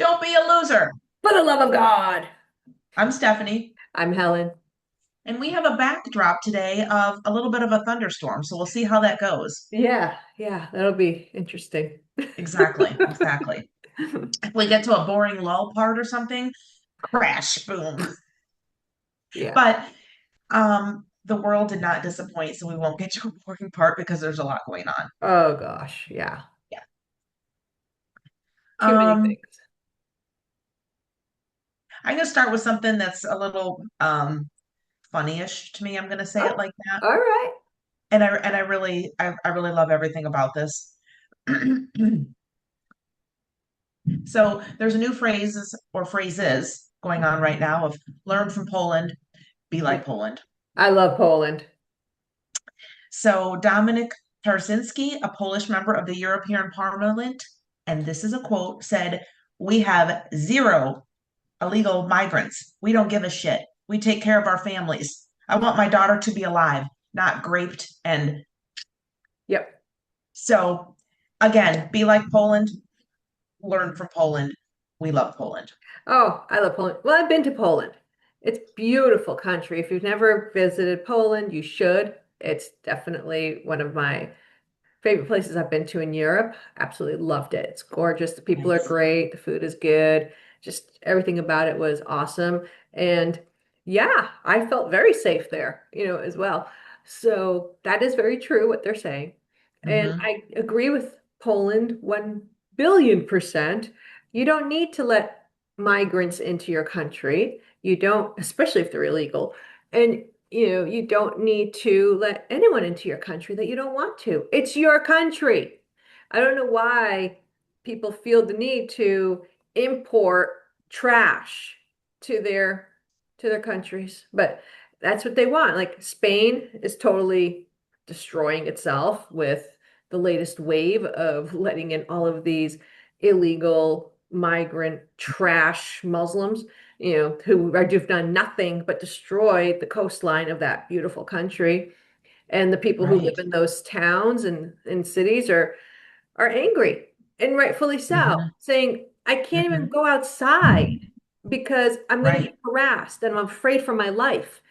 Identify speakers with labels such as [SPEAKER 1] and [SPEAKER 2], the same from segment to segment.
[SPEAKER 1] Don't be a loser.
[SPEAKER 2] For the love of God.
[SPEAKER 1] I'm Stephanie,
[SPEAKER 2] I'm Helen.
[SPEAKER 1] and we have a backdrop today of a little bit of a thunderstorm, so we'll see how that goes.
[SPEAKER 2] Yeah, that'll be interesting.
[SPEAKER 1] Exactly, exactly. If we get to a boring lull part or something, crash, boom.
[SPEAKER 2] Yeah.
[SPEAKER 1] But the world did not disappoint, so we won't get to a boring part because there's a lot going on.
[SPEAKER 2] Oh gosh, yeah.
[SPEAKER 1] Yeah.
[SPEAKER 2] Too many
[SPEAKER 1] Um,
[SPEAKER 2] things.
[SPEAKER 1] I'm gonna start with something that's a little funny-ish to me. I'm gonna say
[SPEAKER 2] Oh,
[SPEAKER 1] it like that.
[SPEAKER 2] all right.
[SPEAKER 1] And I really love everything about this. So there's a new phrases going on right now of learn from Poland, be
[SPEAKER 2] Yeah.
[SPEAKER 1] like Poland.
[SPEAKER 2] I love Poland.
[SPEAKER 1] So Dominik Tarczynski, a Polish member of the European Parliament, and this is a quote, said, "We have zero illegal migrants. We don't give a shit. We take care of our families. I want my daughter to be alive, not raped." And
[SPEAKER 2] Yep.
[SPEAKER 1] so again, be like Poland, learn from Poland. We love Poland.
[SPEAKER 2] Oh, I love Poland. Well, I've been to Poland. It's beautiful country. If you've never visited Poland, you should. It's definitely one of my favorite places I've been to in Europe. Absolutely loved it. It's gorgeous. The people are
[SPEAKER 1] Nice.
[SPEAKER 2] great. The food is good. Just everything about it was awesome. And yeah, I felt very safe there, as well. So that is very true what they're saying. And
[SPEAKER 1] Hmm.
[SPEAKER 2] I agree with Poland 1 billion percent. You don't need to let migrants into your country. You don't, especially if they're illegal. And you don't need to let anyone into your country that you don't want to. It's your country. I don't know why people feel the need to import trash to their countries, but that's what they want. Like Spain is totally destroying itself with the latest wave of letting in all of these illegal migrant trash Muslims, who have done nothing but destroy the coastline of that beautiful country. And the people who live
[SPEAKER 1] Right.
[SPEAKER 2] in those towns and cities are angry, and rightfully so,
[SPEAKER 1] Hmm.
[SPEAKER 2] saying, I can't even
[SPEAKER 1] Hmm.
[SPEAKER 2] go outside because I'm going to
[SPEAKER 1] Right.
[SPEAKER 2] get harassed and I'm afraid for my life.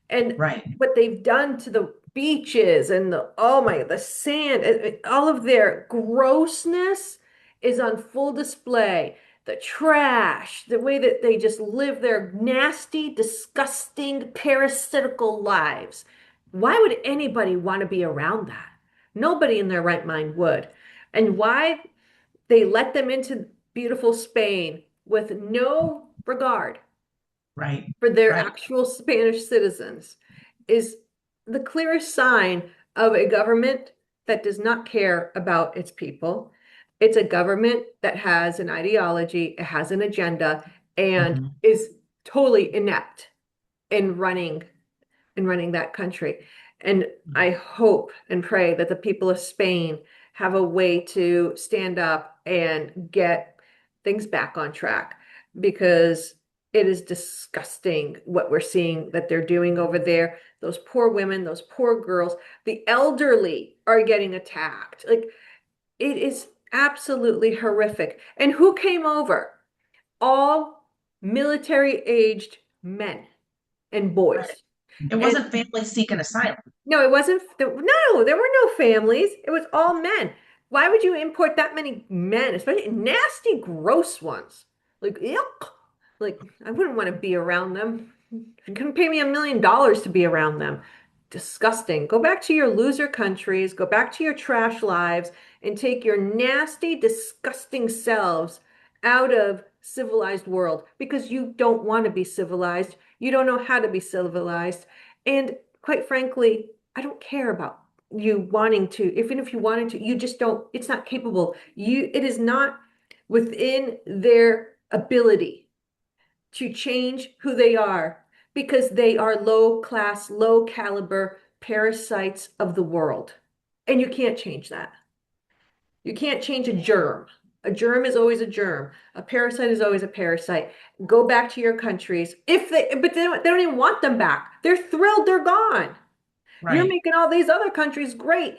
[SPEAKER 2] And
[SPEAKER 1] Right.
[SPEAKER 2] what they've done to the beaches and the sand, all of their grossness is on full display. The trash, the way that they just live their nasty, disgusting, parasitical lives. Why would anybody want to be around that? Nobody in their right mind would. And why they let them into beautiful Spain with no regard
[SPEAKER 1] Right.
[SPEAKER 2] for their
[SPEAKER 1] Right.
[SPEAKER 2] actual Spanish citizens is the clearest sign of a government that does not care about its people. It's a government that has an ideology, it has an agenda, and
[SPEAKER 1] Hmm.
[SPEAKER 2] is totally inept in running that country. And I hope and pray that the people of Spain have a way to stand up and get things back on track because it is disgusting what we're seeing that they're doing over there. Those poor women, those poor girls, the elderly are getting attacked. Like it is absolutely horrific. And who came over? All military aged men and
[SPEAKER 1] Right.
[SPEAKER 2] boys.
[SPEAKER 1] It
[SPEAKER 2] And
[SPEAKER 1] wasn't family seeking asylum.
[SPEAKER 2] no, it wasn't. No, there were no families. It was all men. Why would you import that many men, especially nasty, gross ones? Like, yuck. Like, I wouldn't want to be around them. You couldn't pay me $1 million to be around them. Disgusting. Go back to your loser countries, go back to your trash lives, and take your nasty, disgusting selves out of civilized world because you don't want to be civilized. You don't know how to be civilized. And quite frankly, I don't care about you wanting to, even if you wanted to, you just don't, it's not capable. It is not within their ability to change who they are because they are low class, low caliber parasites of the world. And you can't change that. You can't change a germ. A germ is always a germ. A parasite is always a parasite. Go back to your countries. But they don't even want them back. They're thrilled they're gone. You're
[SPEAKER 1] Right.
[SPEAKER 2] making all these other countries great,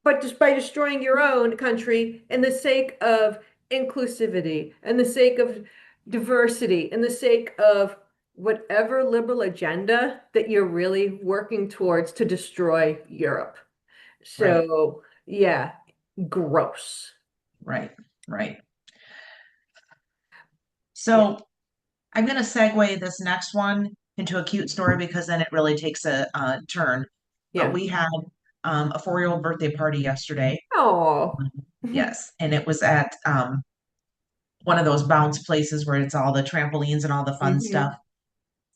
[SPEAKER 2] but just by destroying your own country in the sake of inclusivity, and the sake of diversity, and the sake of whatever liberal agenda that you're really working towards to destroy Europe.
[SPEAKER 1] Right,
[SPEAKER 2] So, yeah, gross.
[SPEAKER 1] right, right.
[SPEAKER 2] Yeah,
[SPEAKER 1] So I'm going to segue this next one into a cute story because then it really takes a turn. But
[SPEAKER 2] yeah.
[SPEAKER 1] we had a 4-year-old birthday party yesterday.
[SPEAKER 2] Oh,
[SPEAKER 1] Yes, and it was at one of those bounce places where it's all the trampolines and all the fun
[SPEAKER 2] hmm.
[SPEAKER 1] stuff.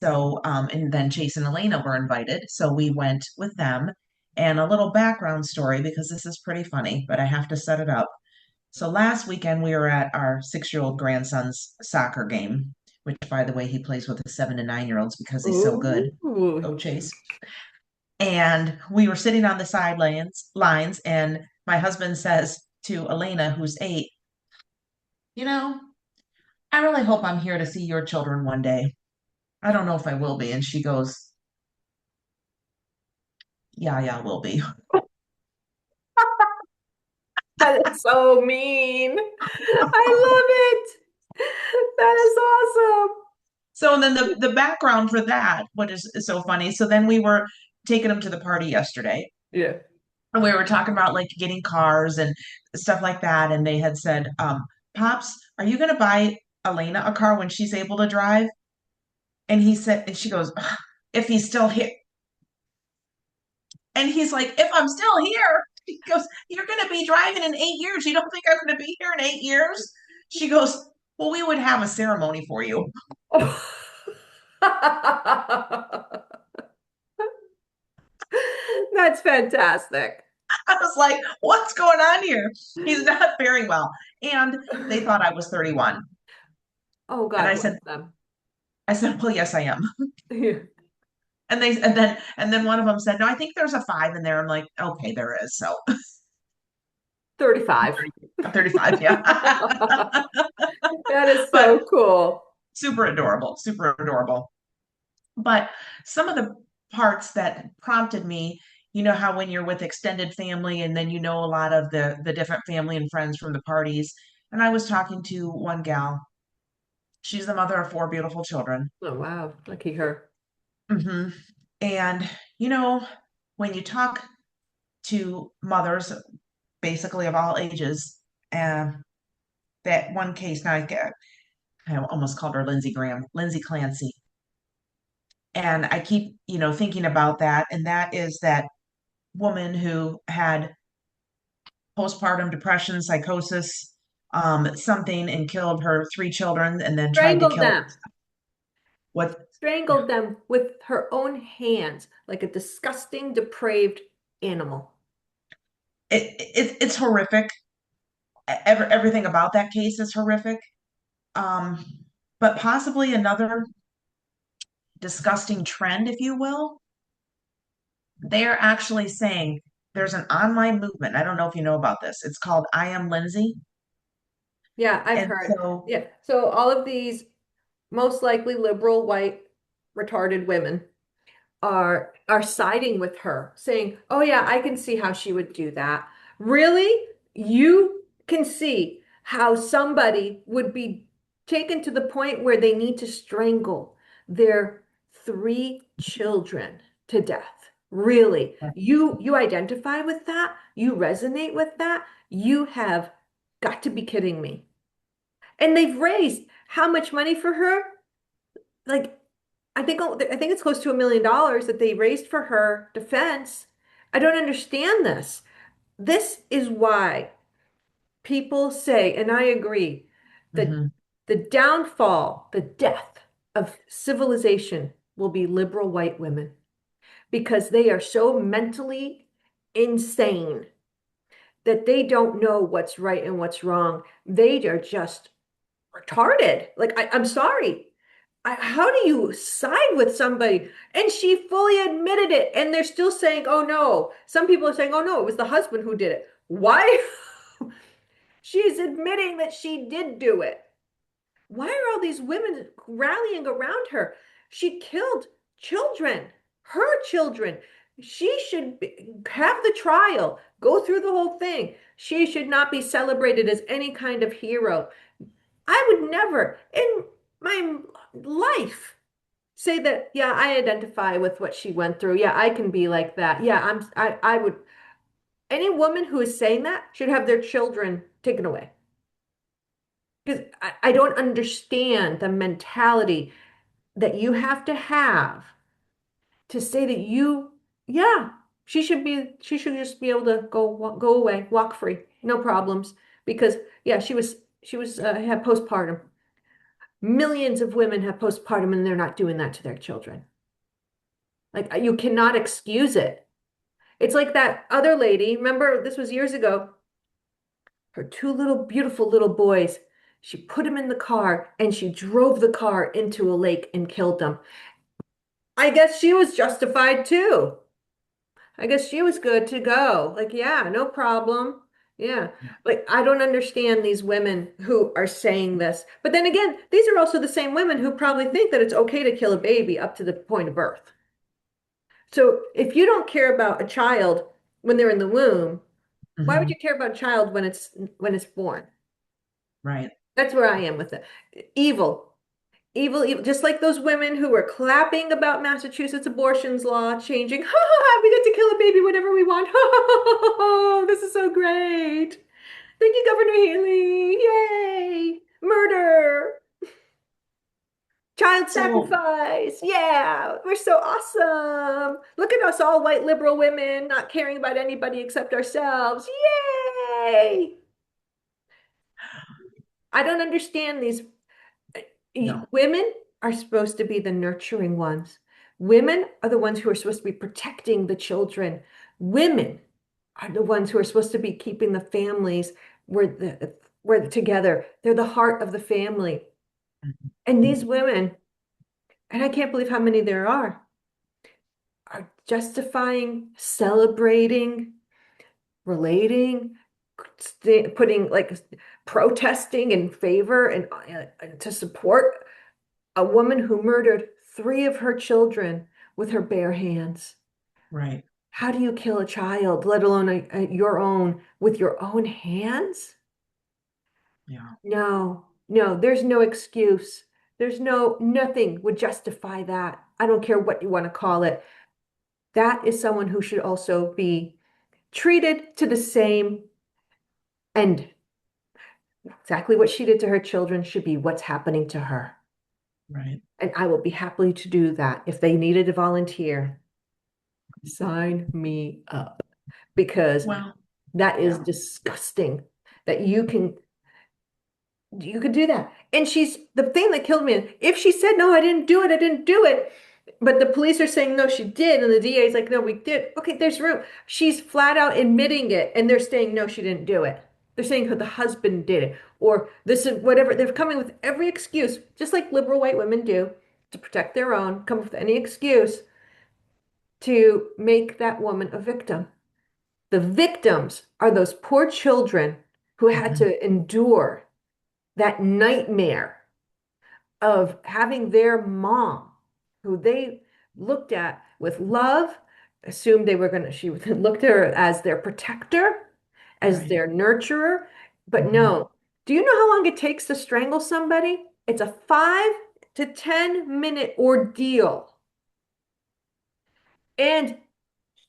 [SPEAKER 1] So, and then Chase and Elena were invited. So we went with them. And a little background story because this is pretty funny, but I have to set it up. So last weekend we were at our 6-year-old grandson's soccer game, which by the way, he plays with the 7 to 9-year-olds because he's so good.
[SPEAKER 2] Ooh.
[SPEAKER 1] Go Chase. And we were sitting on the sidelines lines, and my husband says to Elena, who's 8, you know, I really hope I'm here to see your children one day. I don't know if I will be. And she goes, yeah, yeah, will be.
[SPEAKER 2] That is so mean. I love it. That is awesome.
[SPEAKER 1] So and then the background for that, what is so funny. So then we were taking them to the party yesterday,
[SPEAKER 2] Yeah.
[SPEAKER 1] and we were talking about like getting cars and stuff like that. And they had said, Pops, are you gonna buy Elena a car when she's able to drive? And he said, and she goes, "Ugh, if he's still here." And he's like, if I'm still here, he goes, you're gonna be driving in 8 years. You don't think I'm gonna be here in 8 years? She goes, well, we would have a ceremony for you.
[SPEAKER 2] That's fantastic.
[SPEAKER 1] I was like, what's going on here? He's not faring well. And they thought I was 31.
[SPEAKER 2] Oh,
[SPEAKER 1] And
[SPEAKER 2] God bless them.
[SPEAKER 1] I said, well, yes, I am.
[SPEAKER 2] Yeah.
[SPEAKER 1] And then one of them said, no, I think there's a 5 in there. I'm like, okay, there is. So
[SPEAKER 2] 35.
[SPEAKER 1] I'm 35, yeah.
[SPEAKER 2] That is
[SPEAKER 1] But
[SPEAKER 2] so cool.
[SPEAKER 1] super adorable, super adorable. But some of the parts that prompted me, you know how when you're with extended family and then you know a lot of the different family and friends from the parties. And I was talking to one gal. She's the mother of 4 beautiful children.
[SPEAKER 2] Oh, wow. Lucky her.
[SPEAKER 1] Hmm. And you know, when you talk to mothers, basically of all ages, and that one case, now I almost called her Lindsay Graham, Lindsay Clancy. And I keep, thinking about that. And that is that woman who had postpartum depression, psychosis, something, and killed her 3 children and then tried to
[SPEAKER 2] Strangled
[SPEAKER 1] kill
[SPEAKER 2] them.
[SPEAKER 1] what
[SPEAKER 2] Strangled them with her own hands like a disgusting, depraved animal.
[SPEAKER 1] it's horrific. Everything about that case is horrific. Um, but possibly another disgusting trend, if you will. They're actually saying there's an online movement. I don't know if you know about this. It's called I Am Lindsay.
[SPEAKER 2] Yeah, I've
[SPEAKER 1] And
[SPEAKER 2] heard.
[SPEAKER 1] so,
[SPEAKER 2] Yeah. So all of these most likely liberal, white, retarded women are siding with her, saying, "Oh yeah, I can see how she would do that." Really? You can see how somebody would be taken to the point where they need to strangle their 3 children to death. Really? You identify with that? You resonate with that? You have got to be kidding me. And they've raised how much money for her? Like I think it's close to $1 million that they raised for her defense. I don't understand this. This is why people say, and I agree, that
[SPEAKER 1] mhm,
[SPEAKER 2] the downfall, the death of civilization will be liberal white women because they are so mentally insane that they don't know what's right and what's wrong. They are just retarded. Like, I'm sorry. How do you side with somebody? And she fully admitted it. And they're still saying, oh no. Some people are saying, oh no, it was the husband who did it. Why? She's admitting that she did do it. Why are all these women rallying around her? She killed children, her children. She should have the trial, go through the whole thing. She should not be celebrated as any kind of hero. I would never in my life say that, yeah, I identify with what she went through. Yeah, I can be like that. Yeah, I would, any woman who is saying that should have their children taken away. Because I don't understand the mentality that you have to say that you, yeah, she should just be able to go away, walk free, no problems. Because yeah, had postpartum. Millions of women have postpartum and they're not doing that to their children. Like you cannot excuse it. It's like that other lady, remember this was years ago, her two little beautiful little boys. She put them in the car and she drove the car into a lake and killed them. I guess she was justified too. I guess she was good to go. Like, yeah, no problem. Yeah.
[SPEAKER 1] Yeah.
[SPEAKER 2] Like, I don't understand these women who are saying this. But then again, these are also the same women who probably think that it's okay to kill a baby up to the point of birth. So if you don't care about a child when they're in the womb, why would
[SPEAKER 1] Hmm.
[SPEAKER 2] you care about a child when it's born?
[SPEAKER 1] Right.
[SPEAKER 2] That's where I am with it. Evil. Evil, evil, just like those women who were clapping about Massachusetts abortions law changing. Ha ha ha, we get to kill a baby whenever we want. Ha ha ha ha, this is so great. Thank you, Governor Haley. Yay. Murder. Child
[SPEAKER 1] So,
[SPEAKER 2] sacrifice. Yeah, we're so awesome. Look at us all white liberal women not caring about anybody except ourselves. Yay. I don't understand these.
[SPEAKER 1] no.
[SPEAKER 2] Women are supposed to be the nurturing ones. Women are the ones who are supposed to be protecting the children. Women are the ones who are supposed to be keeping the families where they're together. They're the heart of the family.
[SPEAKER 1] Mhm.
[SPEAKER 2] And these women, and I can't believe how many there are justifying, celebrating, relating, putting like protesting in favor and to support a woman who murdered three of her children with her bare hands.
[SPEAKER 1] Right.
[SPEAKER 2] How do you kill a child, let alone your own, with your own hands?
[SPEAKER 1] Yeah.
[SPEAKER 2] No, no, there's no excuse. Nothing would justify that. I don't care what you want to call it. That is someone who should also be treated to the same end. Exactly what she did to her children should be what's happening to her.
[SPEAKER 1] Right.
[SPEAKER 2] And I will be happy to do that. If they needed a volunteer, sign me up because
[SPEAKER 1] Well,
[SPEAKER 2] that is
[SPEAKER 1] yeah.
[SPEAKER 2] disgusting that you could do that. And she's the thing that killed me. If she said, no, I didn't do it. But the police are saying, no, she did. And the DA is like, no, we did. Okay, there's room. She's flat out admitting it. And they're saying, no, she didn't do it. They're saying the husband did it. Or this is whatever. They're coming with every excuse, just like liberal white women do to protect their own, come up with any excuse to make that woman a victim. The victims are those poor children who had
[SPEAKER 1] Mhm.
[SPEAKER 2] to endure that nightmare of having their mom, who they looked at with love, assumed they were going to, she looked at her as their protector, as
[SPEAKER 1] Right.
[SPEAKER 2] their nurturer. But
[SPEAKER 1] Hmm.
[SPEAKER 2] no, do you know how long it takes to strangle somebody? It's a 5 to 10 minute ordeal. And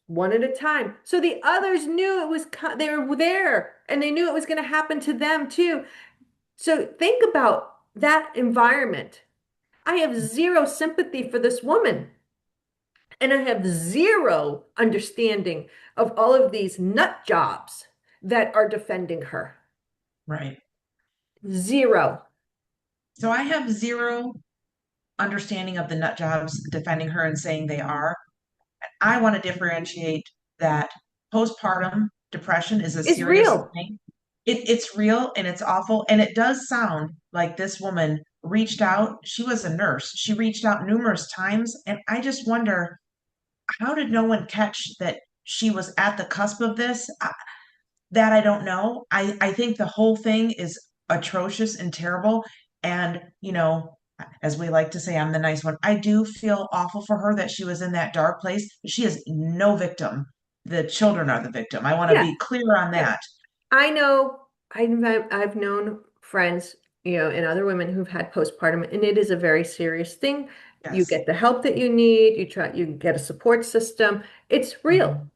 [SPEAKER 2] one at a time. So the others knew it was, they were there and they knew it was going to happen to them too. So think about that environment. I have zero sympathy for this woman. And I have zero understanding of all of these nut jobs that are defending her.
[SPEAKER 1] Right.
[SPEAKER 2] Zero.
[SPEAKER 1] So I have zero understanding of the nut jobs defending her and saying they are. I want to differentiate that postpartum depression is a
[SPEAKER 2] It's
[SPEAKER 1] serious
[SPEAKER 2] real.
[SPEAKER 1] thing. It's real and it's awful. And it does sound like this woman reached out. She was a nurse. She reached out numerous times. And I just wonder, how did no one catch that she was at the cusp of this? That I don't know. I think the whole thing is atrocious and terrible. And, as we like to say, I'm the nice one. I do feel awful for her that she was in that dark place. She is no victim. The children are the victim. I want to
[SPEAKER 2] Yeah,
[SPEAKER 1] be clear on
[SPEAKER 2] yeah.
[SPEAKER 1] that.
[SPEAKER 2] I know I've known friends, and other women who've had postpartum, and it is a very serious thing. You
[SPEAKER 1] Yes.
[SPEAKER 2] get the help that you need, you get a support system. It's real.
[SPEAKER 1] Mhm.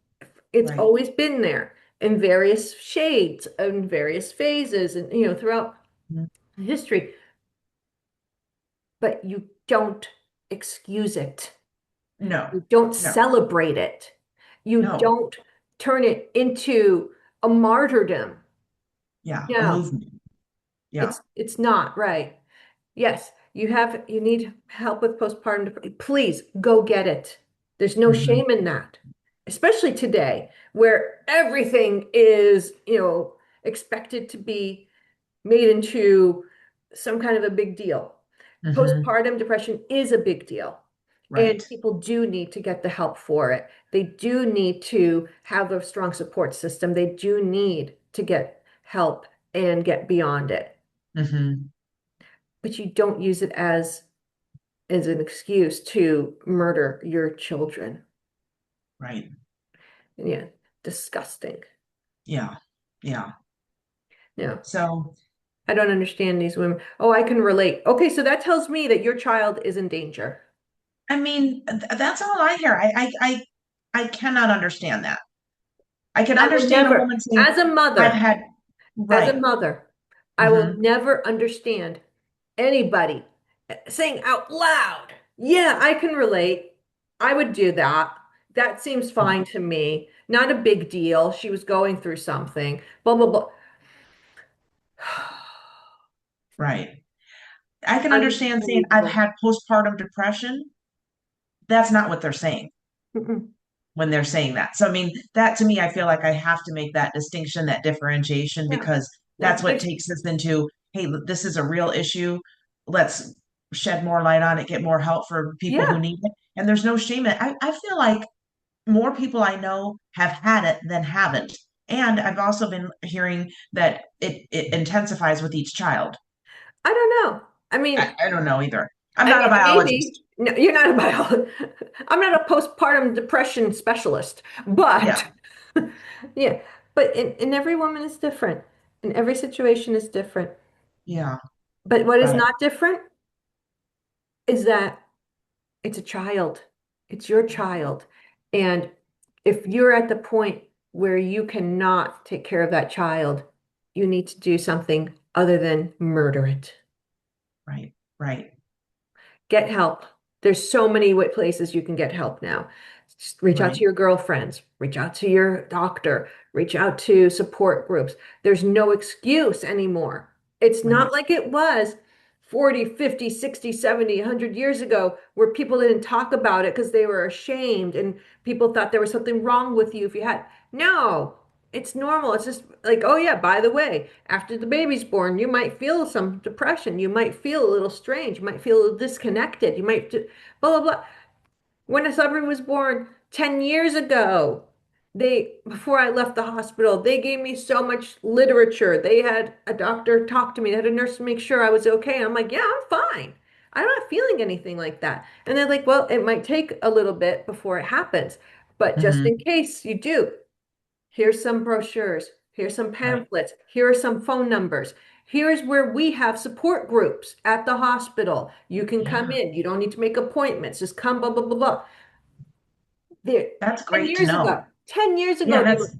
[SPEAKER 2] It's
[SPEAKER 1] Right.
[SPEAKER 2] always been there in various shades, in various phases, and throughout
[SPEAKER 1] Mhm.
[SPEAKER 2] history, but you don't excuse it.
[SPEAKER 1] No,
[SPEAKER 2] You don't
[SPEAKER 1] no,
[SPEAKER 2] celebrate it. You
[SPEAKER 1] no.
[SPEAKER 2] don't turn it into a martyrdom.
[SPEAKER 1] Yeah, a
[SPEAKER 2] No,
[SPEAKER 1] movement. Yeah.
[SPEAKER 2] it's not right. Yes, you need help with postpartum depression. Please go get it. There's no
[SPEAKER 1] Hmm.
[SPEAKER 2] shame in that, especially today where everything is, expected to be made into some kind of a big deal.
[SPEAKER 1] Hmm.
[SPEAKER 2] Postpartum depression is a big deal, and
[SPEAKER 1] Right.
[SPEAKER 2] people do need to get the help for it. They do need to have a strong support system. They do need to get help and get beyond it.
[SPEAKER 1] Hmm.
[SPEAKER 2] But you don't use it as an excuse to murder your children.
[SPEAKER 1] Right.
[SPEAKER 2] Yeah, disgusting.
[SPEAKER 1] Yeah. Yeah.
[SPEAKER 2] No,
[SPEAKER 1] So,
[SPEAKER 2] I don't understand these women. Oh, I can relate. Okay, so that tells me that your child is in danger.
[SPEAKER 1] I mean, that's all I hear. I cannot understand that. I can
[SPEAKER 2] I will
[SPEAKER 1] understand a
[SPEAKER 2] never,
[SPEAKER 1] woman saying, I've had,
[SPEAKER 2] as a
[SPEAKER 1] right.
[SPEAKER 2] mother, I will
[SPEAKER 1] Hmm.
[SPEAKER 2] never understand anybody saying out loud, yeah, I can relate. I would do that. That seems fine to me. Not a big deal. She was going through something. Blah, blah, blah.
[SPEAKER 1] Right. I can understand saying, I've
[SPEAKER 2] Unbelievable.
[SPEAKER 1] had postpartum depression. That's not what they're saying
[SPEAKER 2] Mm-mm.
[SPEAKER 1] when they're saying that. So, I mean, that to me, I feel like I have to make that distinction, that differentiation,
[SPEAKER 2] Yeah.
[SPEAKER 1] because
[SPEAKER 2] Yeah.
[SPEAKER 1] that's what takes us into, hey, this is a real issue. Let's shed more light on it, get more help for people who
[SPEAKER 2] Yeah.
[SPEAKER 1] need it. And there's no shame in it. I feel like more people I know have had it than haven't. And I've also been hearing that it intensifies with each child.
[SPEAKER 2] I don't know.
[SPEAKER 1] I don't know either. I'm not a
[SPEAKER 2] Maybe.
[SPEAKER 1] biologist.
[SPEAKER 2] No, you're not a I'm not a postpartum depression specialist,
[SPEAKER 1] Yeah,
[SPEAKER 2] but yeah. But in every woman is different, and every situation is different.
[SPEAKER 1] yeah,
[SPEAKER 2] But what is
[SPEAKER 1] right,
[SPEAKER 2] not different is that it's a child. It's your child. And if you're at the point where you cannot take care of that child, you need to do something other than murder it.
[SPEAKER 1] right, right,
[SPEAKER 2] Get help. There's so many places you can get help now. Just reach out to
[SPEAKER 1] right,
[SPEAKER 2] your girlfriends, reach out to your doctor, reach out to support groups. There's no excuse anymore. It's not
[SPEAKER 1] right.
[SPEAKER 2] like it was 40, 50, 60, 70, 100 years ago where people didn't talk about it because they were ashamed and people thought there was something wrong with you if you had. No, it's normal. It's just like, oh yeah, by the way, after the baby's born, you might feel some depression. You might feel a little strange. You might feel a little disconnected. You might blah blah blah. When a Sabri was born 10 years ago, before I left the hospital, they gave me so much literature. They had a doctor talk to me, they had a nurse to make sure I was okay. I'm like, yeah, I'm fine. I'm not feeling anything like that. And they're like, well, it might take a little bit before it happens, but just
[SPEAKER 1] Hmm.
[SPEAKER 2] in case you do, here's some brochures. Here's some
[SPEAKER 1] Right.
[SPEAKER 2] pamphlets. Here are some phone numbers. Here's where we have support groups at the hospital. You can come
[SPEAKER 1] Yeah,
[SPEAKER 2] in. You don't need to make appointments. Just come, blah, blah, blah, blah. There,
[SPEAKER 1] that's
[SPEAKER 2] 10
[SPEAKER 1] great to
[SPEAKER 2] years
[SPEAKER 1] know.
[SPEAKER 2] ago, 10 years
[SPEAKER 1] Yeah,
[SPEAKER 2] ago, they were,
[SPEAKER 1] that's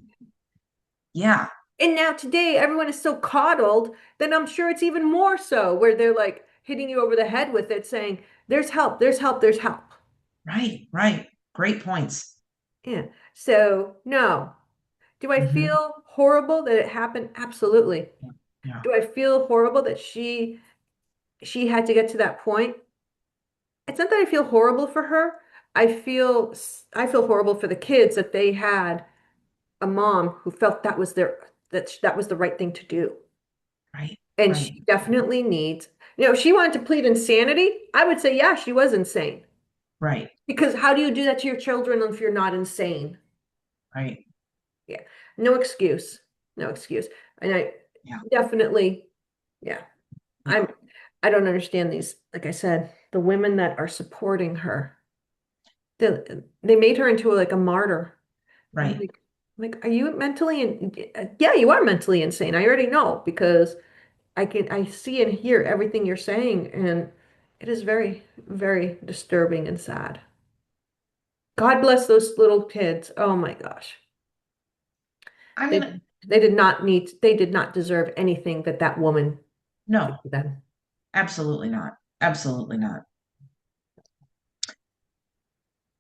[SPEAKER 1] yeah,
[SPEAKER 2] and now today, everyone is so coddled that I'm sure it's even more so, where they're like hitting you over the head with it, saying, there's help, there's help, there's help.
[SPEAKER 1] right, right. Great points.
[SPEAKER 2] Yeah. So, no. Do I
[SPEAKER 1] Hmm.
[SPEAKER 2] feel horrible that it happened? Absolutely.
[SPEAKER 1] Yeah, yeah,
[SPEAKER 2] Do I feel horrible that she had to get to that point? It's not that I feel horrible for her. I feel horrible for the kids that they had a mom who felt that was the right thing to do.
[SPEAKER 1] right,
[SPEAKER 2] And
[SPEAKER 1] right,
[SPEAKER 2] she definitely needs, if she wanted to plead insanity, I would say, yeah, she was insane.
[SPEAKER 1] right,
[SPEAKER 2] Because how do you do that to your children if you're not insane?
[SPEAKER 1] right.
[SPEAKER 2] Yeah. No excuse. No excuse. And I
[SPEAKER 1] Yeah,
[SPEAKER 2] definitely, yeah.
[SPEAKER 1] yeah.
[SPEAKER 2] I don't understand these. Like I said, the women that are supporting her, they, they made her into like a martyr. I'm
[SPEAKER 1] Right.
[SPEAKER 2] are you mentally yeah, you are mentally insane. I already know because I see and hear everything you're saying, and it is very, very disturbing and sad. God bless those little kids. Oh my gosh.
[SPEAKER 1] I
[SPEAKER 2] They
[SPEAKER 1] mean,
[SPEAKER 2] they did not deserve anything that that woman did
[SPEAKER 1] no,
[SPEAKER 2] to them.
[SPEAKER 1] absolutely not. Absolutely not.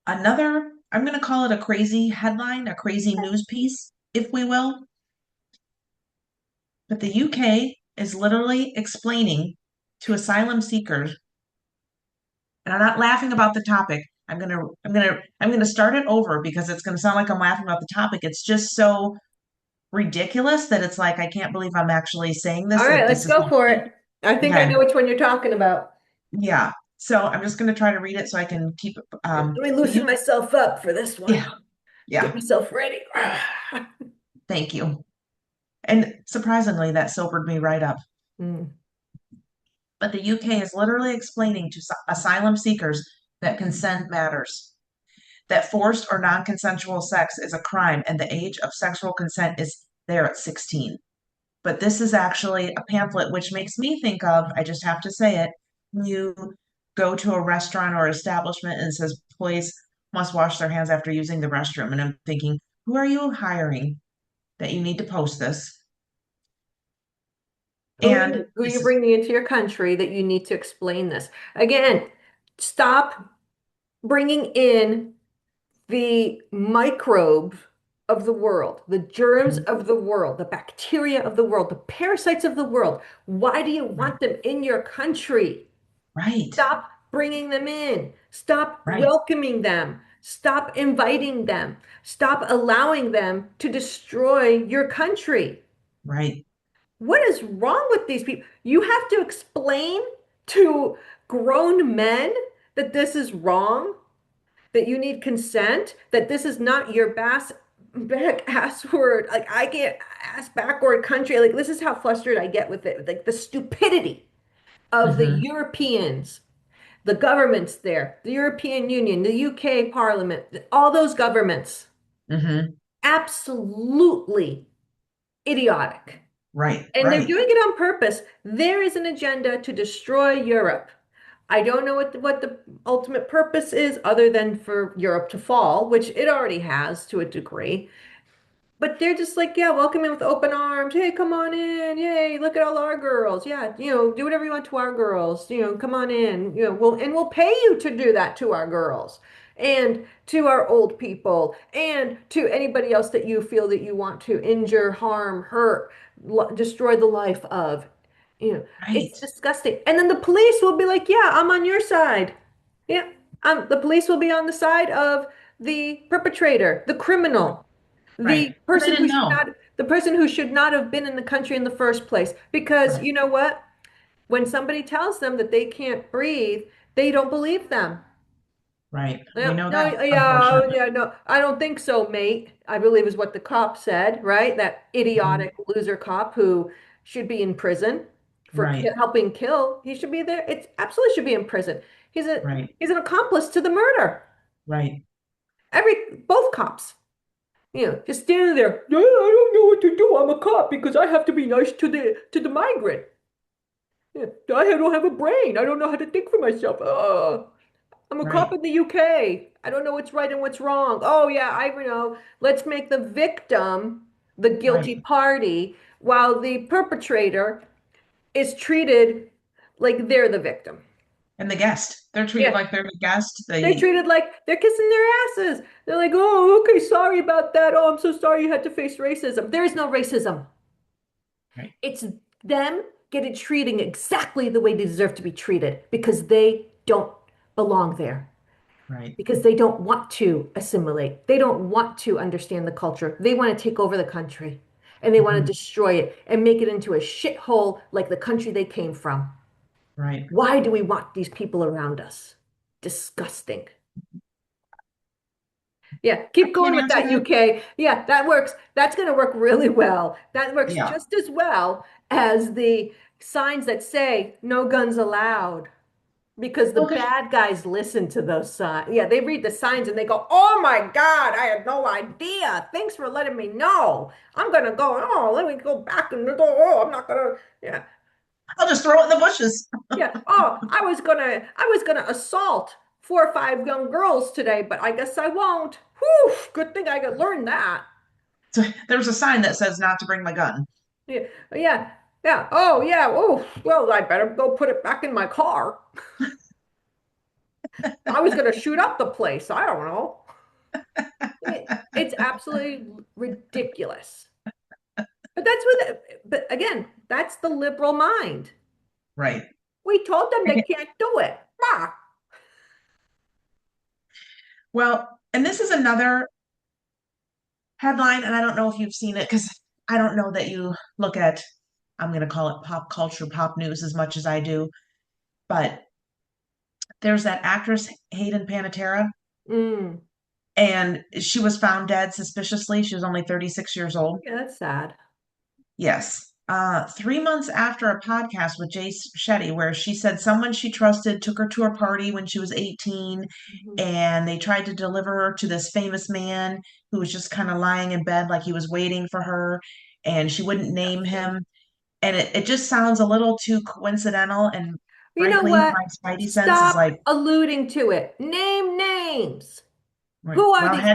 [SPEAKER 1] Another, I'm going to call it a crazy headline, a crazy news piece, if we will. But the UK is literally explaining to asylum seekers, and I'm not laughing about the topic. I'm gonna start it over because it's gonna sound like I'm laughing about the topic. It's just so ridiculous that it's like I can't believe I'm actually saying
[SPEAKER 2] All
[SPEAKER 1] this,
[SPEAKER 2] right,
[SPEAKER 1] that
[SPEAKER 2] let's
[SPEAKER 1] this is
[SPEAKER 2] go for
[SPEAKER 1] happening.
[SPEAKER 2] it. I think I
[SPEAKER 1] Okay.
[SPEAKER 2] know which one you're talking about.
[SPEAKER 1] Yeah. So I'm just gonna try to read it so I can keep
[SPEAKER 2] Let me
[SPEAKER 1] the
[SPEAKER 2] loosen
[SPEAKER 1] you
[SPEAKER 2] myself up for this one.
[SPEAKER 1] yeah,
[SPEAKER 2] Get
[SPEAKER 1] yeah,
[SPEAKER 2] myself ready.
[SPEAKER 1] thank you. And surprisingly, that sobered me right up.
[SPEAKER 2] Mm.
[SPEAKER 1] But the UK is literally explaining to asylum seekers that consent matters, that forced or non consensual sex is a crime, and the age of sexual consent is there at 16. But this is actually a pamphlet, which makes me think of, I just have to say it, when you go to a restaurant or establishment and it says employees must wash their hands after using the restroom. And I'm thinking, who are you hiring that you need to post this? And
[SPEAKER 2] Who are
[SPEAKER 1] this
[SPEAKER 2] you
[SPEAKER 1] is
[SPEAKER 2] bringing into your country that you need to explain this? Again, stop bringing in the microbes of the world, the germs of the world, the bacteria of the world, the parasites of the world. Why do you
[SPEAKER 1] right,
[SPEAKER 2] want them in your country?
[SPEAKER 1] right,
[SPEAKER 2] Stop bringing them in. Stop
[SPEAKER 1] right,
[SPEAKER 2] welcoming them. Stop inviting them. Stop allowing them to destroy your country.
[SPEAKER 1] right.
[SPEAKER 2] What is wrong with these people? You have to explain to grown men that this is wrong, that you need consent, that this is not your back ass word. Like I get ass backward country. Like this is how frustrated I get with it. Like the stupidity of the
[SPEAKER 1] Mm-hmm,
[SPEAKER 2] Europeans, the governments there, the European Union, the UK Parliament, all those governments,
[SPEAKER 1] mm-hmm,
[SPEAKER 2] absolutely idiotic.
[SPEAKER 1] right,
[SPEAKER 2] And they're
[SPEAKER 1] right.
[SPEAKER 2] doing it on purpose. There is an agenda to destroy Europe. I don't know what the ultimate purpose is other than for Europe to fall, which it already has to a degree. But they're just like, yeah, welcome in with open arms. Hey, come on in. Yay, look at all our girls. Yeah, do whatever you want to our girls. Come on in. We'll pay you to do that to our girls and to our old people and to anybody else that you feel that you want to injure, harm, hurt, destroy the life of. You know, it's
[SPEAKER 1] Right,
[SPEAKER 2] disgusting. And then the police will be like, yeah, I'm on your side. Yeah, the police will be on the side of the perpetrator, the criminal,
[SPEAKER 1] right. Because I didn't know.
[SPEAKER 2] the person who should not have been in the country in the first place. Because
[SPEAKER 1] Right,
[SPEAKER 2] you know what? When somebody tells them that they can't breathe, they don't believe them.
[SPEAKER 1] right. We
[SPEAKER 2] Yeah,
[SPEAKER 1] know
[SPEAKER 2] no,
[SPEAKER 1] that,
[SPEAKER 2] yeah, oh,
[SPEAKER 1] unfortunately.
[SPEAKER 2] yeah, no, I don't think so, mate. I believe is what the cop said, right? That
[SPEAKER 1] Mhm,
[SPEAKER 2] idiotic loser cop who should be in prison for
[SPEAKER 1] right,
[SPEAKER 2] helping kill. He should be there. It's absolutely should be in prison.
[SPEAKER 1] right,
[SPEAKER 2] He's an accomplice to the murder.
[SPEAKER 1] right,
[SPEAKER 2] Every both cops. Just standing there. Yeah, I don't know what to do. I'm a cop because I have to be nice to the migrant. Yeah, I don't have a brain. I don't know how to think for myself. I'm a cop
[SPEAKER 1] right.
[SPEAKER 2] in the UK. I don't know what's right and what's wrong. Oh yeah, I know. Let's make the victim the guilty
[SPEAKER 1] Right.
[SPEAKER 2] party while the perpetrator is treated like they're the victim.
[SPEAKER 1] And the guest, they're treated
[SPEAKER 2] Yeah,
[SPEAKER 1] like they're the guest.
[SPEAKER 2] they're
[SPEAKER 1] They,
[SPEAKER 2] treated like they're kissing their asses. They're like, oh, okay, sorry about that. Oh, I'm so sorry you had to face racism. There is no racism.
[SPEAKER 1] right,
[SPEAKER 2] It's them getting treating exactly the way they deserve to be treated because they don't belong there.
[SPEAKER 1] right.
[SPEAKER 2] Because they don't want to assimilate. They don't want to understand the culture. They want to take over the country and they want to
[SPEAKER 1] Mhm,
[SPEAKER 2] destroy it and make it into a shithole like the country they came from.
[SPEAKER 1] right.
[SPEAKER 2] Why do we want these people around us? Disgusting. Yeah,
[SPEAKER 1] I
[SPEAKER 2] keep
[SPEAKER 1] can't
[SPEAKER 2] going with
[SPEAKER 1] answer
[SPEAKER 2] that
[SPEAKER 1] that.
[SPEAKER 2] UK. Yeah, that works. That's going to work really well. That works
[SPEAKER 1] Yeah,
[SPEAKER 2] just as well as the signs that say no guns allowed because the
[SPEAKER 1] Well, because
[SPEAKER 2] bad guys listen to those signs. Yeah, they read the signs and they go, "Oh my God, I had no idea. Thanks for letting me know. I'm gonna go. Oh, let me go back and go. Oh, I'm not gonna. Yeah,
[SPEAKER 1] I'll just throw it in the bushes.
[SPEAKER 2] yeah. Oh, I was gonna assault 4 or 5 young girls today, but I guess I won't. Whew, good thing I could learn that.
[SPEAKER 1] So there's a sign that says not to bring my gun.
[SPEAKER 2] Yeah, yeah, yeah. Oh, yeah. Oh, well, I better go put it back in my car. I was gonna shoot up the place. I don't know. It's absolutely ridiculous. But but again, that's the liberal mind.
[SPEAKER 1] Right.
[SPEAKER 2] We told them they can't do it. Ah,
[SPEAKER 1] Well, and this is another headline, and I don't know if you've seen it because I don't know that you look at, I'm going to call it pop culture, pop news as much as I do, but there's that actress Hayden Panettiere,
[SPEAKER 2] mm,
[SPEAKER 1] and she was found dead suspiciously. She was only 36 years old.
[SPEAKER 2] yeah, that's sad.
[SPEAKER 1] Yes. 3 months after a podcast with Jay Shetty, where she said someone she trusted took her to a party when she was 18,
[SPEAKER 2] Mhm.
[SPEAKER 1] and they tried to deliver her to this famous man who was just kind of lying in bed like he was waiting for her, and she wouldn't name
[SPEAKER 2] Disgusting.
[SPEAKER 1] him. And it just sounds a little too coincidental. And
[SPEAKER 2] You know
[SPEAKER 1] frankly,
[SPEAKER 2] what?
[SPEAKER 1] my spidey sense is
[SPEAKER 2] Stop
[SPEAKER 1] like,
[SPEAKER 2] alluding to it. Name names.
[SPEAKER 1] right,
[SPEAKER 2] Who are
[SPEAKER 1] well,
[SPEAKER 2] these people?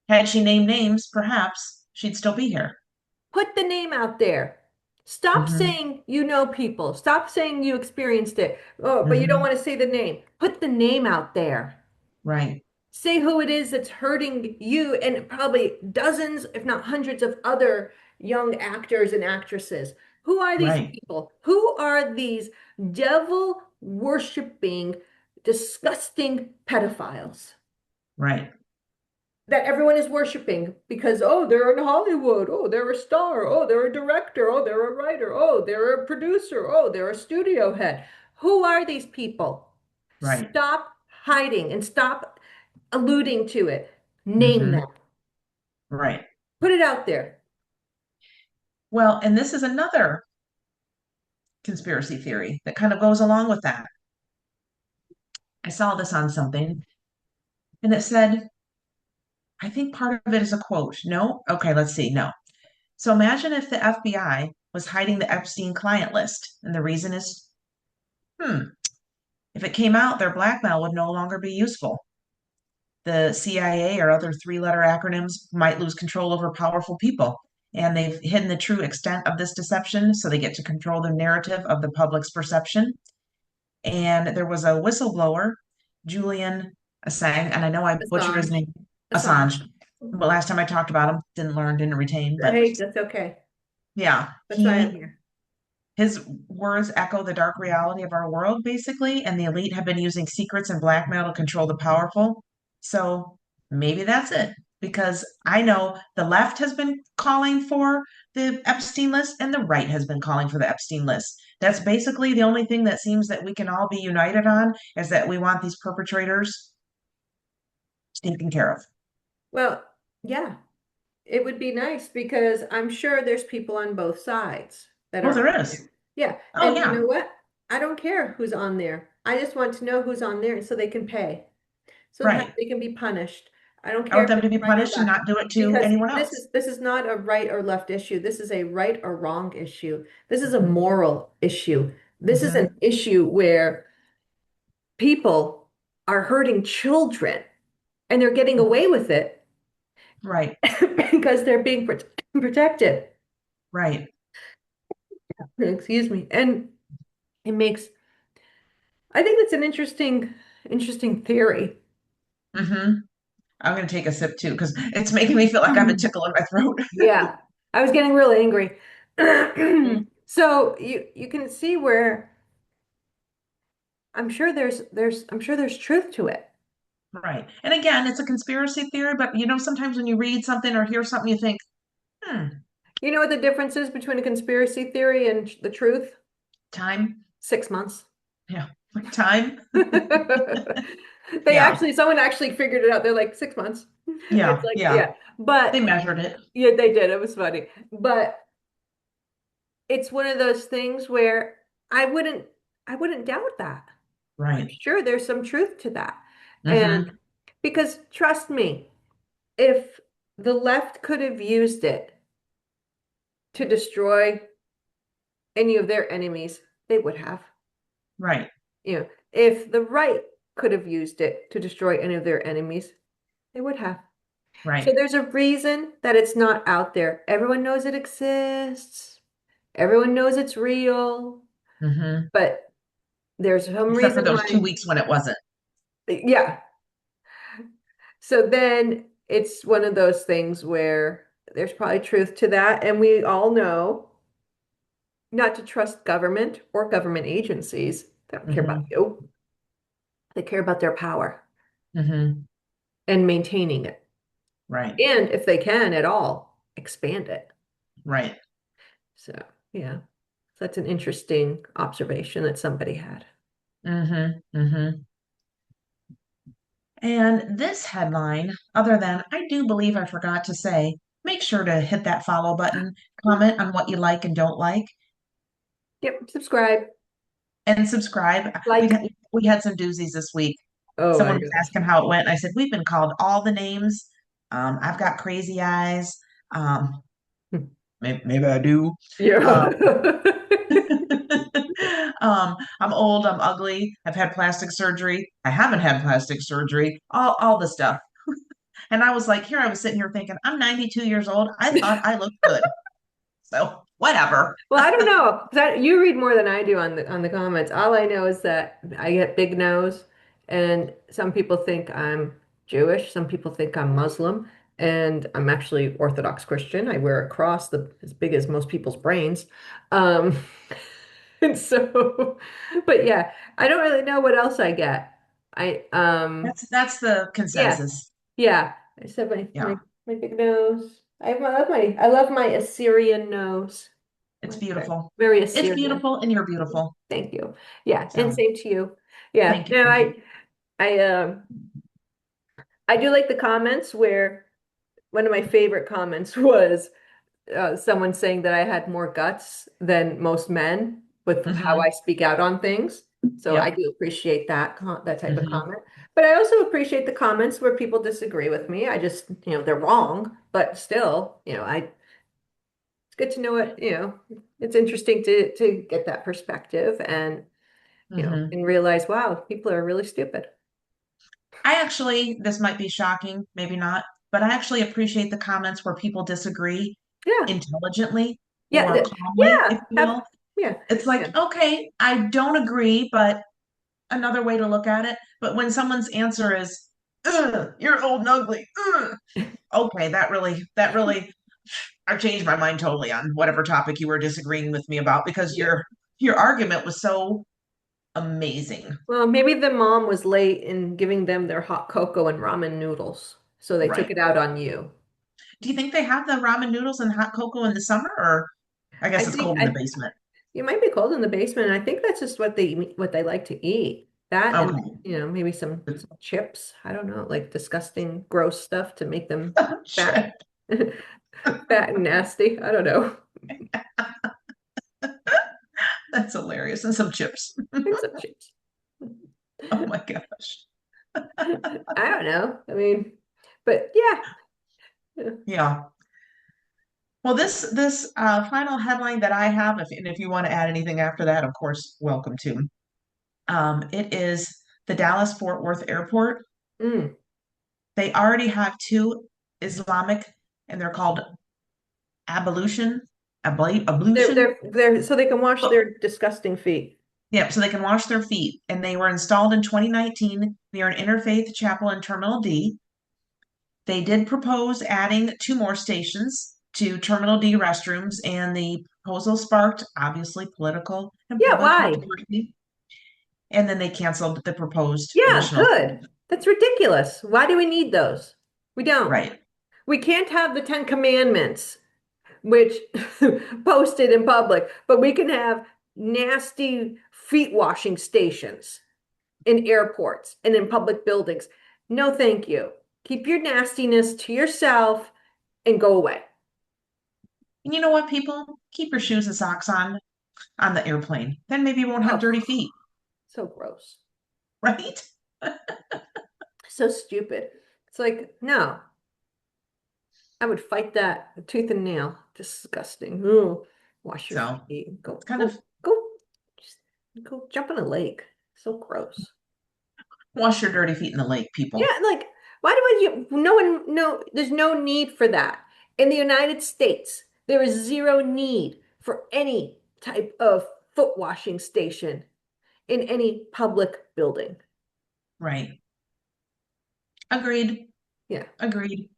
[SPEAKER 1] had she named names, perhaps she'd still be here.
[SPEAKER 2] Put the name out there. Stop
[SPEAKER 1] Hmm.
[SPEAKER 2] saying you know people. Stop saying you experienced it. Oh, but you don't
[SPEAKER 1] Hmm.
[SPEAKER 2] want to say the name. Put the name out there.
[SPEAKER 1] Right,
[SPEAKER 2] Say who it is that's hurting you and probably dozens, if not hundreds of other young actors and actresses. Who are these
[SPEAKER 1] right,
[SPEAKER 2] people? Who are these devil worshiping, disgusting pedophiles
[SPEAKER 1] right,
[SPEAKER 2] that everyone is worshiping because, oh, they're in Hollywood. Oh, they're a star. Oh, they're a director. Oh, they're a writer. Oh, they're a producer. Oh, they're a studio head. Who are these people?
[SPEAKER 1] right.
[SPEAKER 2] Stop hiding and stop alluding to it. Name
[SPEAKER 1] Hmm.
[SPEAKER 2] them.
[SPEAKER 1] Right.
[SPEAKER 2] Put it out there.
[SPEAKER 1] Well, and this is another conspiracy theory that kind of goes along with that. I saw this on something and it said, I think part of it is a quote. No? Okay, let's see. No. So imagine if the FBI was hiding the Epstein client list. And the reason is, hmm, if it came out, their blackmail would no longer be useful. The CIA or other three-letter acronyms might lose control over powerful people. And they've hidden the true extent of this deception, so they get to control the narrative of the public's perception. And there was a whistleblower, Julian Assange, and I know I butchered his
[SPEAKER 2] Assange.
[SPEAKER 1] name, Assange.
[SPEAKER 2] Assange.
[SPEAKER 1] But last time I talked about him, didn't learn, didn't retain. But
[SPEAKER 2] Hey, that's okay.
[SPEAKER 1] yeah,
[SPEAKER 2] That's why I'm
[SPEAKER 1] he
[SPEAKER 2] here.
[SPEAKER 1] his words echo the dark reality of our world, basically, and the elite have been using secrets and blackmail to control the powerful. So maybe that's it. Because I know the left has been calling for the Epstein list and the right has been calling for the Epstein list. That's basically the only thing that seems that we can all be united on is that we want these perpetrators taken care of.
[SPEAKER 2] Well, yeah, it would be nice because I'm sure there's people on both sides that
[SPEAKER 1] Oh,
[SPEAKER 2] are
[SPEAKER 1] there
[SPEAKER 2] on
[SPEAKER 1] is.
[SPEAKER 2] there. Yeah.
[SPEAKER 1] Oh,
[SPEAKER 2] And you
[SPEAKER 1] yeah.
[SPEAKER 2] know what? I don't care who's on there. I just want to know who's on there so they can pay. So that
[SPEAKER 1] Right.
[SPEAKER 2] they can be punished. I don't
[SPEAKER 1] I
[SPEAKER 2] care
[SPEAKER 1] want
[SPEAKER 2] if
[SPEAKER 1] them to
[SPEAKER 2] it's
[SPEAKER 1] be
[SPEAKER 2] right or
[SPEAKER 1] punished and
[SPEAKER 2] left.
[SPEAKER 1] not do it to
[SPEAKER 2] Because
[SPEAKER 1] anyone
[SPEAKER 2] this
[SPEAKER 1] else.
[SPEAKER 2] is this is not a right or left issue. This is a right or wrong issue. This is a
[SPEAKER 1] Hmm.
[SPEAKER 2] moral issue. This is an
[SPEAKER 1] Hmm.
[SPEAKER 2] issue where people are hurting children and they're getting away with it
[SPEAKER 1] Right.
[SPEAKER 2] because they're being protected.
[SPEAKER 1] Right.
[SPEAKER 2] Excuse me. And it makes, I think it's an interesting theory.
[SPEAKER 1] Hmm. I'm going to take a sip too because it's making me feel like I have a tickle in my throat.
[SPEAKER 2] Yeah, I was getting really angry.
[SPEAKER 1] Mm.
[SPEAKER 2] So you can see where I'm sure there's truth to it.
[SPEAKER 1] Right. And again, it's a conspiracy theory, but sometimes when you read something or hear something, you think, hmm,
[SPEAKER 2] You know what the difference is between a conspiracy theory and the truth?
[SPEAKER 1] time.
[SPEAKER 2] 6 months.
[SPEAKER 1] Yeah. Time. Yeah.
[SPEAKER 2] Someone actually figured it out. They're like 6 months. It's
[SPEAKER 1] Yeah.
[SPEAKER 2] like,
[SPEAKER 1] Yeah.
[SPEAKER 2] yeah, but
[SPEAKER 1] They measured it.
[SPEAKER 2] yeah, they did. It was funny. But it's one of those things where I wouldn't I wouldn't doubt that. I'm
[SPEAKER 1] Right.
[SPEAKER 2] sure there's some truth to that. And
[SPEAKER 1] Mm-hmm.
[SPEAKER 2] because trust me, if the left could have used it to destroy any of their enemies, they would have.
[SPEAKER 1] Right.
[SPEAKER 2] If the right could have used it to destroy any of their enemies, they would have. So
[SPEAKER 1] Right.
[SPEAKER 2] there's a reason that it's not out there. Everyone knows it exists. Everyone knows it's real,
[SPEAKER 1] Mm-hmm.
[SPEAKER 2] but there's some
[SPEAKER 1] Except for
[SPEAKER 2] reason
[SPEAKER 1] those two
[SPEAKER 2] why.
[SPEAKER 1] weeks when it wasn't.
[SPEAKER 2] Yeah. So then it's one of those things where there's probably truth to that. And we all know not to trust government or government agencies. They don't care about
[SPEAKER 1] Mm-hmm.
[SPEAKER 2] you. They care about their power
[SPEAKER 1] Mm-hmm.
[SPEAKER 2] and maintaining it.
[SPEAKER 1] Right.
[SPEAKER 2] And if they can at all, expand it.
[SPEAKER 1] Right.
[SPEAKER 2] So, yeah, that's an interesting observation that somebody had.
[SPEAKER 1] Mm-hmm. Mm-hmm. And this headline, other than I do believe I forgot to say, make sure to hit that follow button, comment on what you like and don't like,
[SPEAKER 2] Yep, subscribe,
[SPEAKER 1] and subscribe.
[SPEAKER 2] like.
[SPEAKER 1] We had some doozies this week.
[SPEAKER 2] Oh my
[SPEAKER 1] Someone was
[SPEAKER 2] gosh.
[SPEAKER 1] asking how it went. And I said, we've been called all the names. I've got crazy eyes. Um, maybe I do.
[SPEAKER 2] Yeah.
[SPEAKER 1] Um, I'm old, I'm ugly, I've had plastic surgery, I haven't had plastic surgery, all the stuff. And I was like, here I was sitting here thinking, I'm 92 years old. I thought I looked good. So whatever.
[SPEAKER 2] Well, I don't know. 'Cause you read more than I do on the comments. All I know is that I get big nose, and some people think I'm Jewish, some people think I'm Muslim, and I'm actually Orthodox Christian. I wear a cross as big as most people's brains. Um, and so, but yeah, I don't really know what else I get. I
[SPEAKER 1] That's the
[SPEAKER 2] yeah,
[SPEAKER 1] consensus.
[SPEAKER 2] yeah. I said
[SPEAKER 1] Yeah.
[SPEAKER 2] my big nose. I love my Assyrian nose.
[SPEAKER 1] It's
[SPEAKER 2] Like very,
[SPEAKER 1] beautiful.
[SPEAKER 2] very
[SPEAKER 1] It's
[SPEAKER 2] Assyrian.
[SPEAKER 1] beautiful and you're beautiful.
[SPEAKER 2] Thank you. Yeah, and
[SPEAKER 1] So
[SPEAKER 2] same to you. Yeah.
[SPEAKER 1] thank you.
[SPEAKER 2] No,
[SPEAKER 1] Thank you.
[SPEAKER 2] I do like the comments where one of my favorite comments was someone saying that I had more guts than most men with how I
[SPEAKER 1] Hmm.
[SPEAKER 2] speak out on things. So I
[SPEAKER 1] Yep.
[SPEAKER 2] do appreciate that type of
[SPEAKER 1] Hmm.
[SPEAKER 2] comment. But I also appreciate the comments where people disagree with me. I just, they're wrong, but still, it's good to know it's interesting to get that perspective and
[SPEAKER 1] Hmm.
[SPEAKER 2] and realize, wow, people are really stupid.
[SPEAKER 1] I actually, this might be shocking, maybe not, but I actually appreciate the comments where people disagree
[SPEAKER 2] Yeah.
[SPEAKER 1] intelligently
[SPEAKER 2] Yeah.
[SPEAKER 1] or calmly,
[SPEAKER 2] Yeah.
[SPEAKER 1] if you will.
[SPEAKER 2] Yeah.
[SPEAKER 1] It's
[SPEAKER 2] Yeah.
[SPEAKER 1] like, okay, I don't agree, but another way to look at it. But when someone's answer is, "Ugh, you're old and ugly," ugh, okay, that really, I changed my mind totally on whatever topic you were disagreeing with me about because
[SPEAKER 2] Yeah.
[SPEAKER 1] your argument was so amazing.
[SPEAKER 2] Well, maybe the mom was late in giving them their hot cocoa and ramen noodles, so they took
[SPEAKER 1] Right.
[SPEAKER 2] it out on you.
[SPEAKER 1] Do you think they have the ramen noodles and hot cocoa in the summer, or I
[SPEAKER 2] I
[SPEAKER 1] guess it's
[SPEAKER 2] think
[SPEAKER 1] cold in the basement?
[SPEAKER 2] you might be cold in the basement. I think that's just what they like to eat. That and
[SPEAKER 1] Okay.
[SPEAKER 2] maybe some chips. I don't know, like disgusting, gross stuff to make them fat,
[SPEAKER 1] Shit.
[SPEAKER 2] fat and nasty. I don't know.
[SPEAKER 1] That's hilarious. And some chips.
[SPEAKER 2] And some chips.
[SPEAKER 1] Oh my gosh.
[SPEAKER 2] I don't know. I mean, but yeah. Yeah.
[SPEAKER 1] Yeah. Well, this final headline that I have, if you want to add anything after that, of course, welcome to. It is the Dallas Fort Worth Airport.
[SPEAKER 2] Mm.
[SPEAKER 1] They already have two Islamic, and they're called ablution.
[SPEAKER 2] They're so they can wash
[SPEAKER 1] Oh,
[SPEAKER 2] their disgusting feet.
[SPEAKER 1] yep, so they can wash their feet. And they were installed in 2019 near an interfaith chapel in Terminal D. They did propose adding two more stations to Terminal D restrooms, and the proposal sparked obviously political and
[SPEAKER 2] Yeah,
[SPEAKER 1] public
[SPEAKER 2] why?
[SPEAKER 1] controversy. And then they canceled the proposed
[SPEAKER 2] Yeah,
[SPEAKER 1] additional.
[SPEAKER 2] good. That's ridiculous. Why do we need those? We don't.
[SPEAKER 1] Right.
[SPEAKER 2] We can't have the Ten Commandments, which posted in public, but we can have nasty feet washing stations in airports and in public buildings. No, thank you. Keep your nastiness to yourself and go away.
[SPEAKER 1] And you know what, people? Keep your shoes and socks on the airplane. Then maybe you won't have
[SPEAKER 2] Oh,
[SPEAKER 1] dirty feet,
[SPEAKER 2] so gross.
[SPEAKER 1] right?
[SPEAKER 2] So stupid. It's like, no, I would fight that tooth and nail. Disgusting. Ooh, wash your
[SPEAKER 1] So
[SPEAKER 2] feet.
[SPEAKER 1] it's
[SPEAKER 2] Go,
[SPEAKER 1] kind
[SPEAKER 2] go,
[SPEAKER 1] of
[SPEAKER 2] go. Just go jump in a lake. So gross.
[SPEAKER 1] wash your dirty feet in the lake, people.
[SPEAKER 2] Yeah, like, why do you, no one, no, there's no need for that. In the United States, there is zero need for any type of foot washing station in any public building.
[SPEAKER 1] Right. Agreed.
[SPEAKER 2] Yeah.
[SPEAKER 1] Agreed.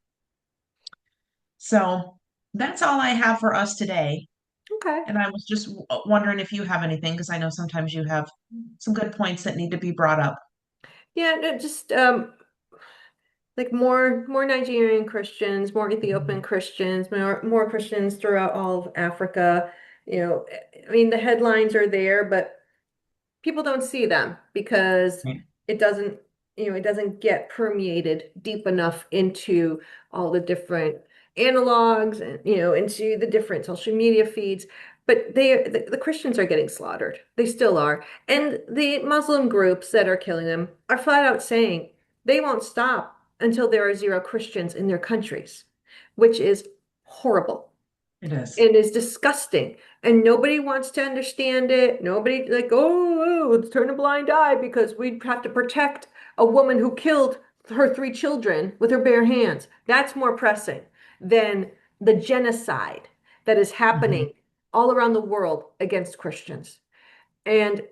[SPEAKER 1] So that's all I have for us today.
[SPEAKER 2] Okay.
[SPEAKER 1] And I was just wondering if you have anything, because I know sometimes you have some good points that need to be brought up.
[SPEAKER 2] Yeah, no, just like more Nigerian Christians, more Ethiopian
[SPEAKER 1] Mhm.
[SPEAKER 2] Christians, more Christians throughout all of Africa. You know, I mean, the headlines are there, but people don't see them because
[SPEAKER 1] Right.
[SPEAKER 2] it doesn't, it doesn't get permeated deep enough into all the different analogs and, into the different social media feeds. But the Christians are getting slaughtered. They still are. And the Muslim groups that are killing them are flat out saying they won't stop until there are zero Christians in their countries, which is horrible
[SPEAKER 1] It is.
[SPEAKER 2] and is disgusting. And nobody wants to understand it. Nobody like, let's turn a blind eye because we have to protect a woman who killed her three children with her bare hands. That's more pressing than the genocide that is
[SPEAKER 1] Mhm.
[SPEAKER 2] happening all around the world against Christians. And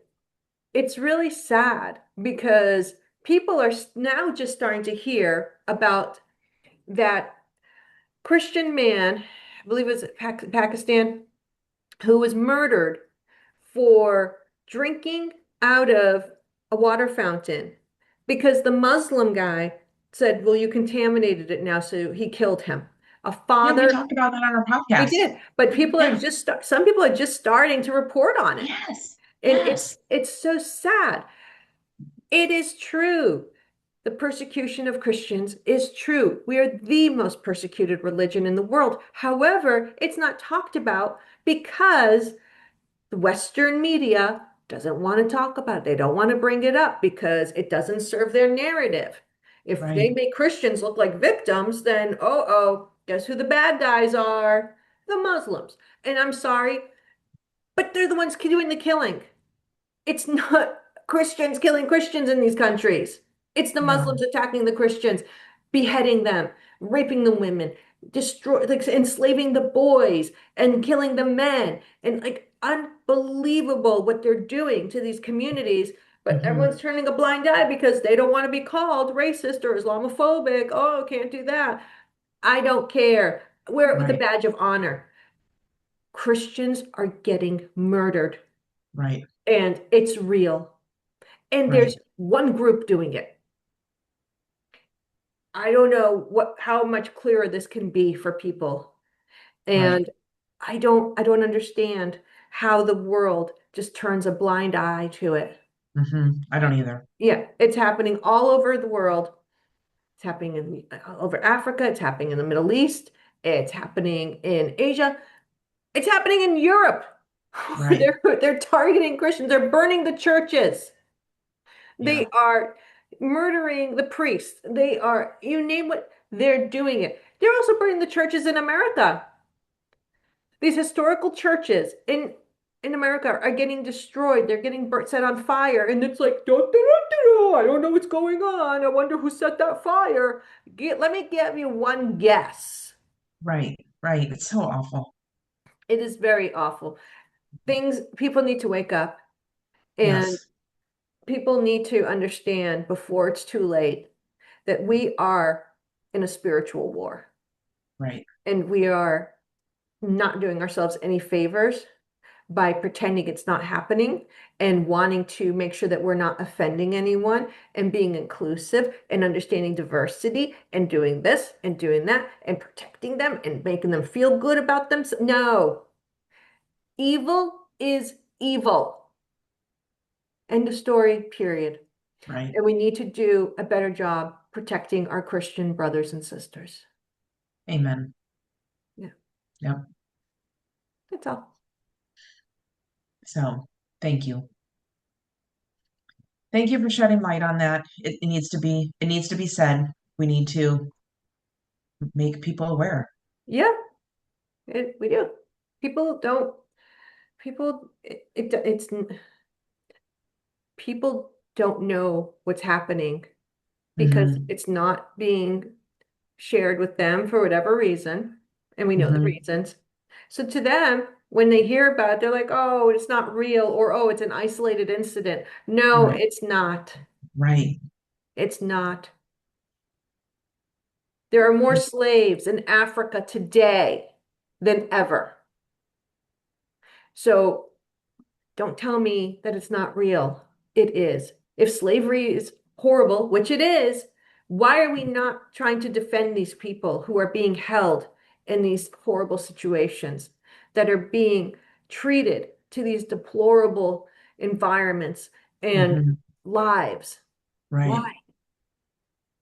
[SPEAKER 2] it's really sad because people are now just starting to hear about that Christian man, I believe it was Pakistan, who was murdered for drinking out of a water fountain because the Muslim guy said, well, you contaminated it now, so he killed him. A
[SPEAKER 1] Yeah, we
[SPEAKER 2] father,
[SPEAKER 1] talked about that on our
[SPEAKER 2] we
[SPEAKER 1] podcast.
[SPEAKER 2] did, but
[SPEAKER 1] Yeah.
[SPEAKER 2] some people are just starting to report on it.
[SPEAKER 1] Yes.
[SPEAKER 2] And
[SPEAKER 1] Yes.
[SPEAKER 2] it's so sad. It is true. The persecution of Christians is true. We are the most persecuted religion in the world. However, it's not talked about because the Western media doesn't want to talk about it. They don't want to bring it up because it doesn't serve their narrative. If they
[SPEAKER 1] Right.
[SPEAKER 2] make Christians look like victims, then guess who the bad guys are? The Muslims. And I'm sorry, but they're the ones doing the killing. It's not Christians killing Christians in these countries. It's the
[SPEAKER 1] No.
[SPEAKER 2] Muslims attacking the Christians, beheading them, raping the women, like enslaving the boys and killing the men, and like unbelievable what they're doing to these communities. But
[SPEAKER 1] Hmm.
[SPEAKER 2] everyone's turning a blind eye because they don't want to be called racist or Islamophobic. Oh, can't do that. I don't care. Wear it with a
[SPEAKER 1] Right.
[SPEAKER 2] badge of honor. Christians are getting murdered,
[SPEAKER 1] Right.
[SPEAKER 2] and it's real. And there's
[SPEAKER 1] Right.
[SPEAKER 2] one group doing it. I don't know how much clearer this can be for people.
[SPEAKER 1] Right.
[SPEAKER 2] And I don't understand how the world just turns a blind eye to it.
[SPEAKER 1] I don't either.
[SPEAKER 2] Yeah, it's happening all over the world. It's happening all over Africa, it's happening in the Middle East, it's happening in Asia, it's happening in Europe.
[SPEAKER 1] Right.
[SPEAKER 2] They're targeting Christians, they're burning the churches.
[SPEAKER 1] Yeah.
[SPEAKER 2] They are murdering the priests. They are, you name what, they're doing it. They're also burning the churches in America. These historical churches in America are getting destroyed. They're getting burnt, set on fire. And it's like, I don't know what's going on. I wonder who set that fire. Let me give you one guess.
[SPEAKER 1] Right. Right. It's so awful.
[SPEAKER 2] It is very awful. People need to wake up and
[SPEAKER 1] Yes.
[SPEAKER 2] people need to understand before it's too late that we are in a spiritual war
[SPEAKER 1] Right.
[SPEAKER 2] and we are not doing ourselves any favors by pretending it's not happening and wanting to make sure that we're not offending anyone and being inclusive and understanding diversity and doing this and doing that and protecting them and making them feel good about them. No, evil is evil. End of story, period.
[SPEAKER 1] Right.
[SPEAKER 2] And we need to do a better job protecting our Christian brothers and sisters.
[SPEAKER 1] Amen.
[SPEAKER 2] Yeah.
[SPEAKER 1] Yep.
[SPEAKER 2] That's all.
[SPEAKER 1] So thank you. Thank you for shedding light on that. It needs to be said. We need to make people aware.
[SPEAKER 2] Yeah, we do. People don't, people don't know what's happening because
[SPEAKER 1] Hmm.
[SPEAKER 2] it's not being shared with them for whatever reason, and we know the
[SPEAKER 1] Hmm.
[SPEAKER 2] reasons. So to them, when they hear about it, they're like, "Oh, it's not real," or "Oh, it's an isolated incident." No,
[SPEAKER 1] Right.
[SPEAKER 2] it's not.
[SPEAKER 1] Right.
[SPEAKER 2] It's not. There are more slaves in Africa today than ever. So don't tell me that it's not real. It is. If slavery is horrible, which it is, why are we not trying to defend these people who are being held in these horrible situations, that are being treated to these deplorable environments and
[SPEAKER 1] Hmm.
[SPEAKER 2] lives?
[SPEAKER 1] Right.
[SPEAKER 2] Why?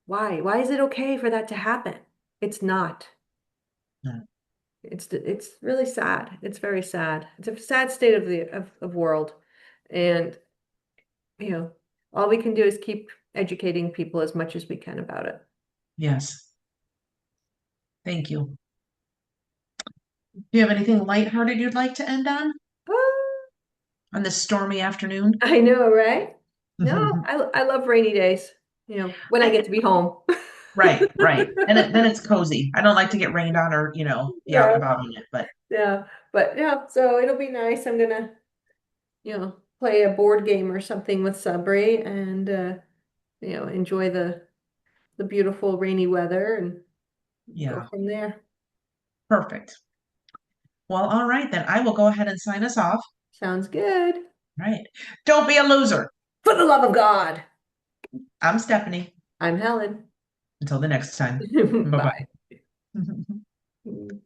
[SPEAKER 2] Why? Why is it okay for that to happen? It's not.
[SPEAKER 1] Yeah.
[SPEAKER 2] It's really sad. It's very sad. It's a sad state of the of world. And you know, all we can do is keep educating people as much as we can about it.
[SPEAKER 1] Yes. Thank you. Do you have anything lighthearted you'd like to end
[SPEAKER 2] Ah,
[SPEAKER 1] on this stormy afternoon?
[SPEAKER 2] I know, right? No,
[SPEAKER 1] I,
[SPEAKER 2] I love rainy days, when I get to be home.
[SPEAKER 1] right, right. And then it's cozy. I don't like to get rained on or, be out and
[SPEAKER 2] Yeah,
[SPEAKER 1] about in it, but
[SPEAKER 2] yeah. But yeah, so it'll be nice. I'm gonna, play a board game or something with Sabri and enjoy the beautiful rainy weather and go
[SPEAKER 1] yeah,
[SPEAKER 2] from there.
[SPEAKER 1] perfect. Well, all right, then I will go ahead and sign us off.
[SPEAKER 2] Sounds good.
[SPEAKER 1] Right. Don't be a loser.
[SPEAKER 2] For the love of God.
[SPEAKER 1] I'm Stephanie.
[SPEAKER 2] I'm Helen.
[SPEAKER 1] Until the next time. Bye
[SPEAKER 2] Bye.
[SPEAKER 1] bye.